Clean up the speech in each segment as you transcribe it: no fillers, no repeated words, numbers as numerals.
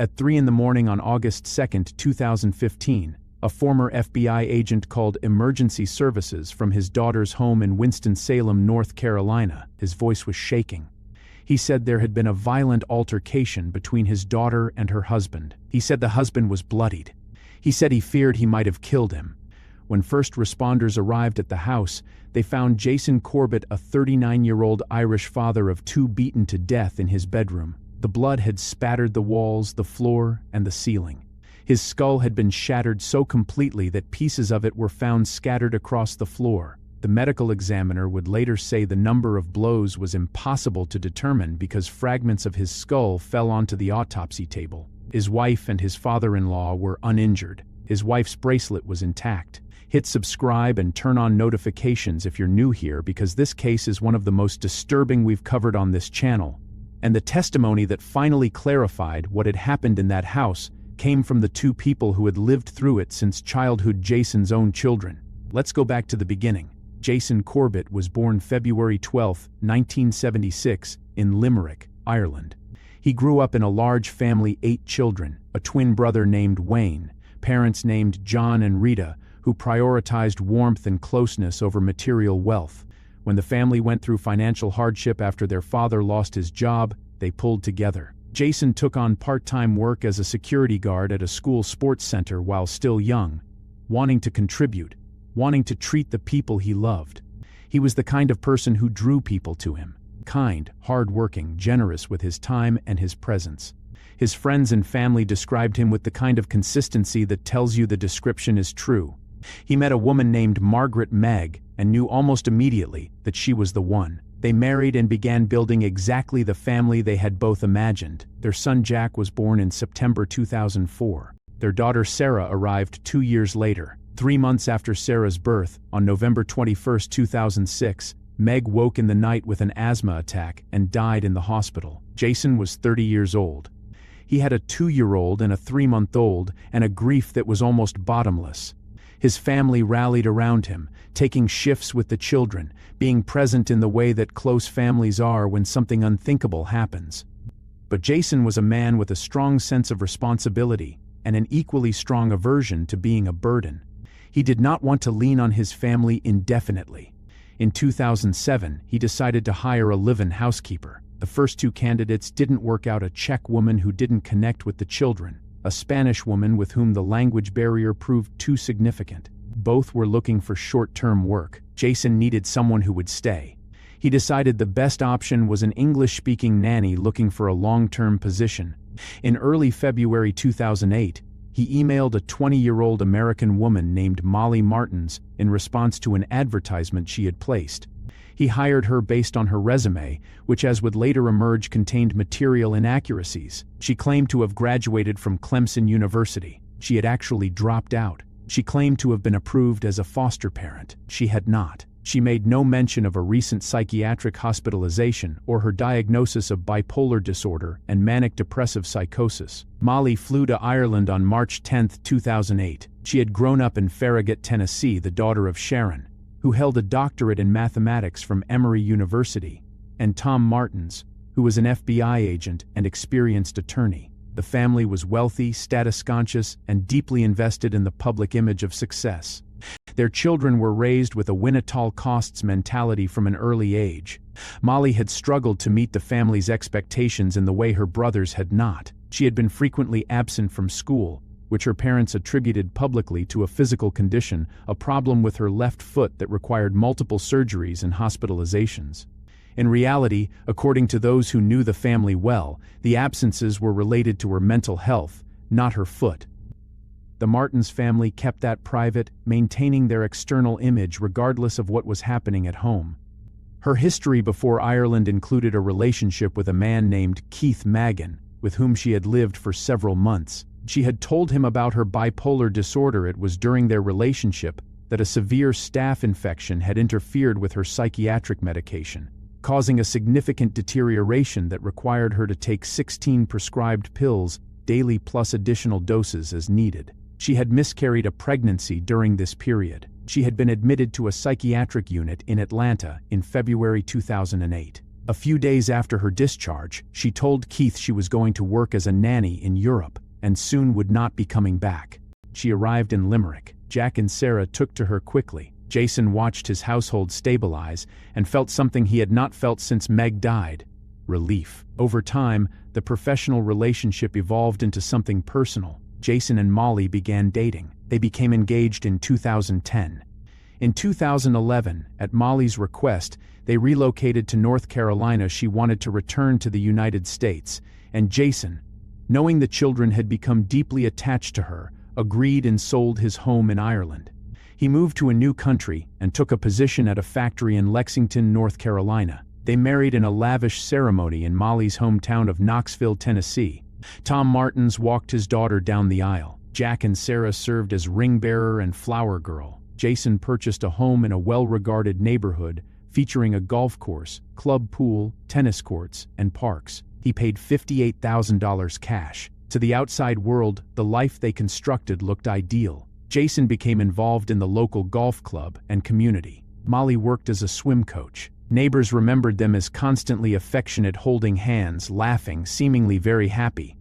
At 3 in the morning on August 2, 2015, a former FBI agent called emergency services from his daughter's home in Winston-Salem, North Carolina. His voice was shaking. He said there had been a violent altercation between his daughter and her husband. He said the husband was bloodied. He said he feared he might have killed him. When first responders arrived at the house, they found Jason Corbett, a 39-year-old Irish father of 2, beaten to death in his bedroom. The blood had spattered the walls, the floor, and the ceiling. His skull had been shattered so completely that pieces of it were found scattered across the floor. The medical examiner would later say the number of blows was impossible to determine because fragments of his skull fell onto the autopsy table. His wife and his father-in-law were uninjured. His wife's bracelet was intact. Hit subscribe and turn on notifications if you're new here, because this case is one of the most disturbing we've covered on this channel. And the testimony that finally clarified what had happened in that house came from the 2 people who had lived through it since childhood, Jason's own children. Let's go back to the beginning. Jason Corbett was born February 12, 1976, in Limerick, Ireland. He grew up in a large family, 8 children, a twin brother named Wayne, parents named John and Rita, who prioritized warmth and closeness over material wealth. When the family went through financial hardship after their father lost his job, they pulled together. Jason took on part-time work as a security guard at a school sports center while still young, wanting to contribute, wanting to treat the people he loved. He was the kind of person who drew people to him, kind, hard-working, generous with his time and his presence. His friends and family described him with the kind of consistency that tells you the description is true. He met a woman named Margaret Meg and knew almost immediately that she was the one. They married and began building exactly the family they had both imagined. Their son Jack was born in September 2004. Their daughter Sarah arrived 2 years later. 3 months after Sarah's birth, on November 21, 2006, Meg woke in the night with an asthma attack and died in the hospital. Jason was 30 years old. He had a 2-year-old and a 3-month-old, and a grief that was almost bottomless. His family rallied around him, taking shifts with the children, being present in the way that close families are when something unthinkable happens. But Jason was a man with a strong sense of responsibility and an equally strong aversion to being a burden. He did not want to lean on his family indefinitely. In 2007, he decided to hire a live-in housekeeper. The first 2 candidates didn't work out: a Czech woman who didn't connect with the children, a Spanish woman with whom the language barrier proved too significant. Both were looking for short-term work. Jason needed someone who would stay. He decided the best option was an English-speaking nanny looking for a long-term position. In early February 2008, he emailed a 20-year-old American woman named Molly Martins in response to an advertisement she had placed. He hired her based on her resume, which, as would later emerge, contained material inaccuracies. She claimed to have graduated from Clemson University. She had actually dropped out. She claimed to have been approved as a foster parent. She had not. She made no mention of a recent psychiatric hospitalization or her diagnosis of bipolar disorder and manic depressive psychosis. Molly flew to Ireland on March 10, 2008. She had grown up in Farragut, Tennessee, the daughter of Sharon, who held a doctorate in mathematics from Emory University, and Tom Martins, who was an FBI agent and experienced attorney. The family was wealthy, status-conscious, and deeply invested in the public image of success. Their children were raised with a win-at-all-costs mentality from an early age. Molly had struggled to meet the family's expectations in the way her brothers had not. She had been frequently absent from school, which her parents attributed publicly to a physical condition, a problem with her left foot that required multiple surgeries and hospitalizations. In reality, according to those who knew the family well, the absences were related to her mental health, not her foot. The Martins family kept that private, maintaining their external image regardless of what was happening at home. Her history before Ireland included a relationship with a man named Keith Magan, with whom she had lived for several months. She had told him about her bipolar disorder. It was during their relationship that a severe staph infection had interfered with her psychiatric medication, causing a significant deterioration that required her to take 16 prescribed pills daily plus additional doses as needed. She had miscarried a pregnancy during this period. She had been admitted to a psychiatric unit in Atlanta in February 2008. A few days after her discharge, she told Keith she was going to work as a nanny in Europe and soon would not be coming back. She arrived in Limerick. Jack and Sarah took to her quickly. Jason watched his household stabilize and felt something he had not felt since Meg died: relief. Over time, the professional relationship evolved into something personal. Jason and Molly began dating. They became engaged in 2010. In 2011, at Molly's request, they relocated to North Carolina. She wanted to return to the United States, and Jason, knowing the children had become deeply attached to her, agreed and sold his home in Ireland. He moved to a new country and took a position at a factory in Lexington, North Carolina. They married in a lavish ceremony in Molly's hometown of Knoxville, Tennessee. Tom Martins walked his daughter down the aisle. Jack and Sarah served as ring bearer and flower girl. Jason purchased a home in a well-regarded neighborhood featuring a golf course, club pool, tennis courts, and parks. He paid $58,000 cash. To the outside world, the life they constructed looked ideal. Jason became involved in the local golf club and community. Molly worked as a swim coach. Neighbors remembered them as constantly affectionate, holding hands, laughing, seemingly very happy.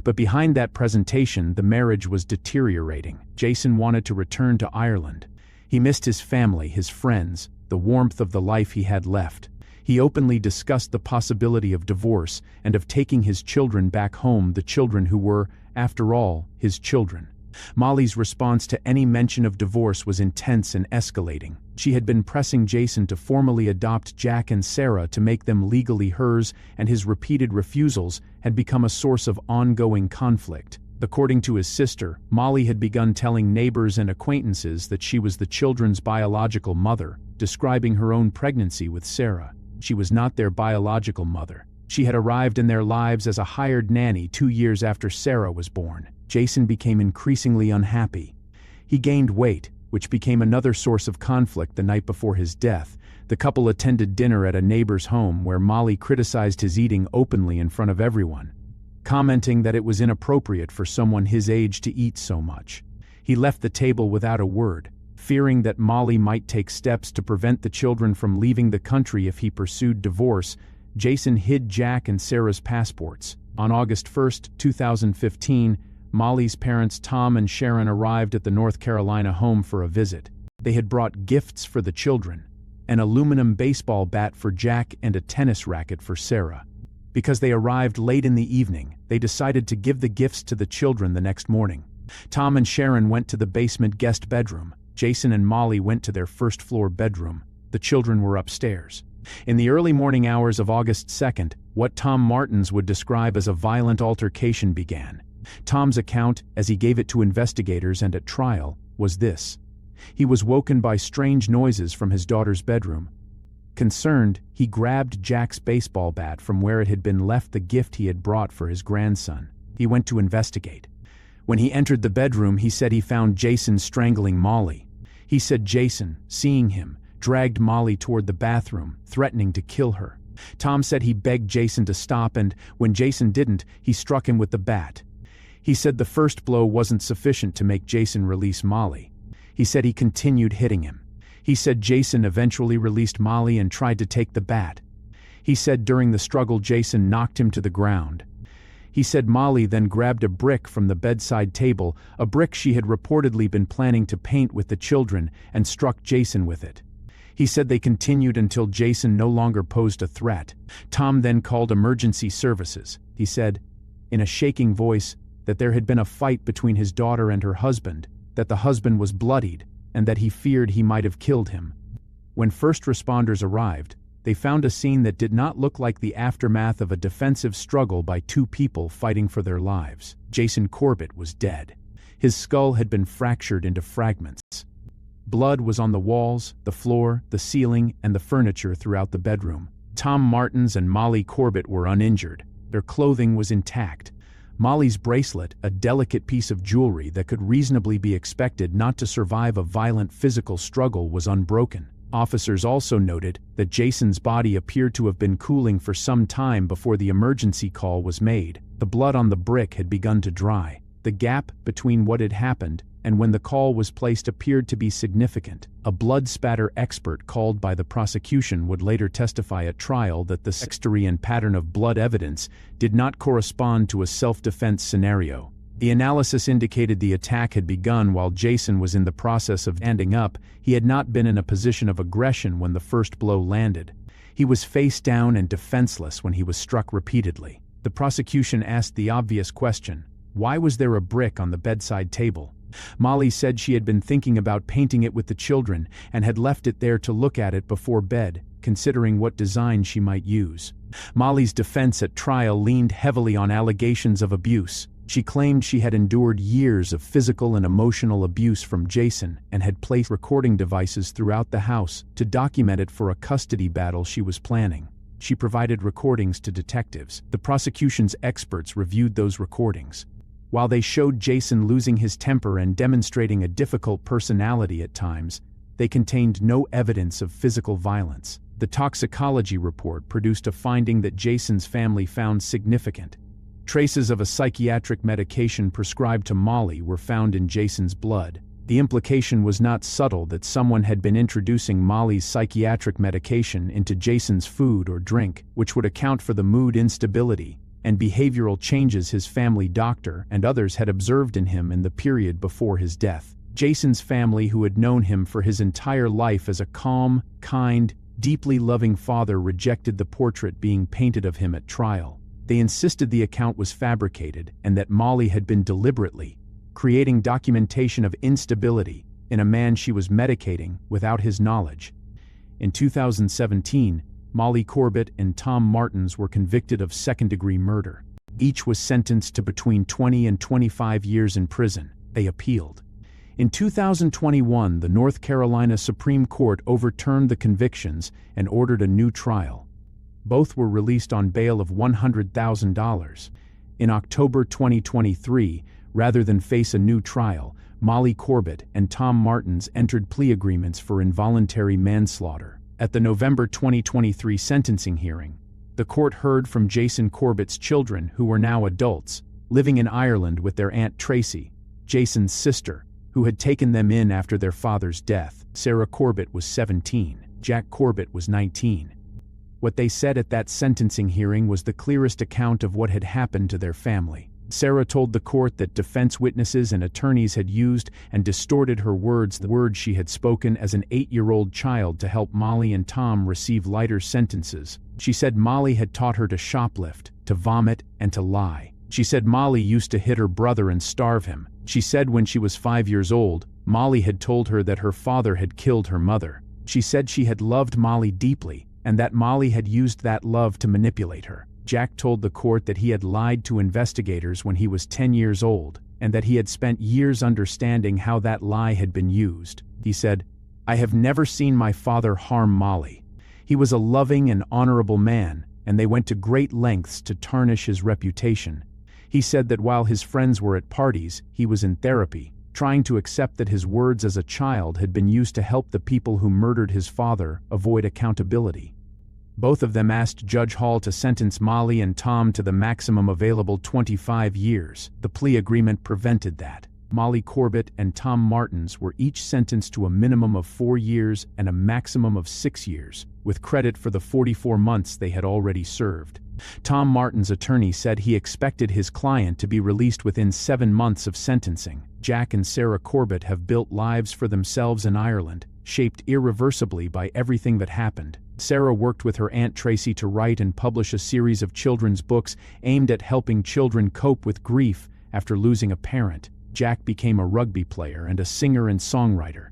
But behind that presentation, the marriage was deteriorating. Jason wanted to return to Ireland. He missed his family, his friends, the warmth of the life he had left. He openly discussed the possibility of divorce and of taking his children back home, the children who were, after all, his children. Molly's response to any mention of divorce was intense and escalating. She had been pressing Jason to formally adopt Jack and Sarah to make them legally hers, and his repeated refusals had become a source of ongoing conflict. According to his sister, Molly had begun telling neighbors and acquaintances that she was the children's biological mother, describing her own pregnancy with Sarah. She was not their biological mother. She had arrived in their lives as a hired nanny 2 years after Sarah was born. Jason became increasingly unhappy. He gained weight, which became another source of conflict. The night before his death, the couple attended dinner at a neighbor's home where Molly criticized his eating openly in front of everyone, commenting that it was inappropriate for someone his age to eat so much. He left the table without a word, fearing that Molly might take steps to prevent the children from leaving the country if he pursued divorce. Jason hid Jack and Sarah's passports. On August 1, 2015, Molly's parents Tom and Sharon arrived at the North Carolina home for a visit. They had brought gifts for the children: an aluminum baseball bat for Jack and a tennis racket for Sarah. Because they arrived late in the evening, they decided to give the gifts to the children the next morning. Tom and Sharon went to the basement guest bedroom. Jason and Molly went to their first-floor bedroom. The children were upstairs. In the early morning hours of August 2nd, what Tom Martins would describe as a violent altercation began. Tom's account, as he gave it to investigators and at trial, was this: he was woken by strange noises from his daughter's bedroom. Concerned, he grabbed Jack's baseball bat from where it had been left, the gift he had brought for his grandson. He went to investigate. When he entered the bedroom, he said he found Jason strangling Molly. He said Jason, seeing him, dragged Molly toward the bathroom, threatening to kill her. Tom said he begged Jason to stop, and when Jason didn't, he struck him with the bat. He said the first blow wasn't sufficient to make Jason release Molly. He said he continued hitting him. He said Jason eventually released Molly and tried to take the bat. He said during the struggle Jason knocked him to the ground. He said Molly then grabbed a brick from the bedside table, a brick she had reportedly been planning to paint with the children, and struck Jason with it. He said they continued until Jason no longer posed a threat. Tom then called emergency services. He said, in a shaking voice, that there had been a fight between his daughter and her husband, that the husband was bloodied, and that he feared he might have killed him. When first responders arrived, they found a scene that did not look like the aftermath of a defensive struggle by two people fighting for their lives. Jason Corbett was dead. His skull had been fractured into fragments. Blood was on the walls, the floor, the ceiling, and the furniture throughout the bedroom. Tom Martins and Molly Corbett were uninjured. Their clothing was intact. Molly's bracelet, a delicate piece of jewelry that could reasonably be expected not to survive a violent physical struggle, was unbroken. Officers also noted that Jason's body appeared to have been cooling for some time before the emergency call was made. The blood on the brick had begun to dry. The gap between what had happened and when the call was placed appeared to be significant. A blood spatter expert called by the prosecution would later testify at trial that the texture and pattern of blood evidence did not correspond to a self-defense scenario. The analysis indicated the attack had begun while Jason was in the process of standing up. He had not been in a position of aggression when the first blow landed. He was face down and defenseless when he was struck repeatedly. The prosecution asked the obvious question, why was there a brick on the bedside table? Molly said she had been thinking about painting it with the children and had left it there to look at it before bed, considering what design she might use. Molly's defense at trial leaned heavily on allegations of abuse. She claimed she had endured years of physical and emotional abuse from Jason and had placed recording devices throughout the house to document it for a custody battle she was planning. She provided recordings to detectives. The prosecution's experts reviewed those recordings. While they showed Jason losing his temper and demonstrating a difficult personality at times, they contained no evidence of physical violence. The toxicology report produced a finding that Jason's family found significant. Traces of a psychiatric medication prescribed to Molly were found in Jason's blood. The implication was not subtle that someone had been introducing Molly's psychiatric medication into Jason's food or drink, which would account for the mood instability and behavioral changes his family doctor and others had observed in him in the period before his death. Jason's family, who had known him for his entire life as a calm, kind, deeply loving father, rejected the portrait being painted of him at trial. They insisted the account was fabricated and that Molly had been deliberately creating documentation of instability in a man she was medicating without his knowledge. In 2017, Molly Corbett and Tom Martins were convicted of second-degree murder. Each was sentenced to between 20 and 25 years in prison. They appealed. In 2021, the North Carolina Supreme Court overturned the convictions and ordered a new trial. Both were released on bail of $100,000. In October 2023, rather than face a new trial, Molly Corbett and Tom Martins entered plea agreements for involuntary manslaughter. At the November 2023 sentencing hearing, the court heard from Jason Corbett's children, who were now adults, living in Ireland with their Aunt Tracy, Jason's sister, who had taken them in after their father's death. Sarah Corbett was 17, Jack Corbett was 19. What they said at that sentencing hearing was the clearest account of what had happened to their family. Sarah told the court that defense witnesses and attorneys had used and distorted her words, the words she had spoken as an 8-year-old child, to help Molly and Tom receive lighter sentences. She said Molly had taught her to shoplift, to vomit, and to lie. She said Molly used to hit her brother and starve him. She said when she was 5 years old, Molly had told her that her father had killed her mother. She said she had loved Molly deeply, and that Molly had used that love to manipulate her. Jack told the court that he had lied to investigators when he was 10 years old, and that he had spent years understanding how that lie had been used. He said, "I have never seen my father harm Molly. He was a loving and honorable man, and they went to great lengths to tarnish his reputation." He said that while his friends were at parties, he was in therapy, trying to accept that his words as a child had been used to help the people who murdered his father avoid accountability. Both of them asked Judge Hall to sentence Molly and Tom to the maximum available 25 years. The plea agreement prevented that. Molly Corbett and Tom Martins were each sentenced to a minimum of 4 years and a maximum of 6 years, with credit for the 44 months they had already served. Tom Martin's attorney said he expected his client to be released within 7 months of sentencing. Jack and Sarah Corbett have built lives for themselves in Ireland, shaped irreversibly by everything that happened. Sarah worked with her Aunt Tracy to write and publish a series of children's books aimed at helping children cope with grief after losing a parent. Jack became a rugby player and a singer and songwriter.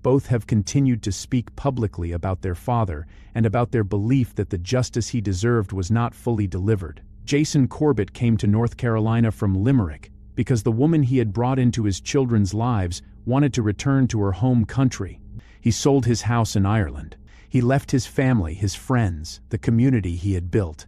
Both have continued to speak publicly about their father and about their belief that the justice he deserved was not fully delivered. Jason Corbett came to North Carolina from Limerick because the woman he had brought into his children's lives wanted to return to her home country. He sold his house in Ireland. He left his family, his friends, the community he had built.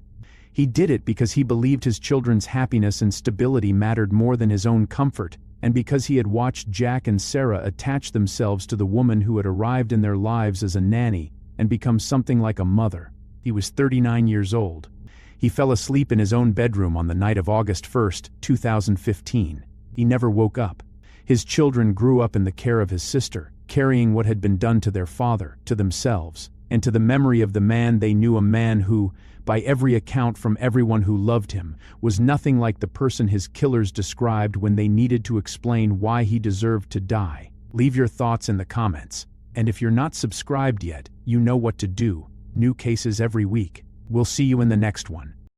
He did it because he believed his children's happiness and stability mattered more than his own comfort, and because he had watched Jack and Sarah attach themselves to the woman who had arrived in their lives as a nanny and become something like a mother. He was 39 years old. He fell asleep in his own bedroom on the night of August 1, 2015. He never woke up. His children grew up in the care of his sister, carrying what had been done to their father, to themselves, and to the memory of the man they knew, a man who, by every account from everyone who loved him, was nothing like the person his killers described when they needed to explain why he deserved to die. Leave your thoughts in the comments, and if you're not subscribed yet, you know what to do. New cases every week. We'll see you in the next one.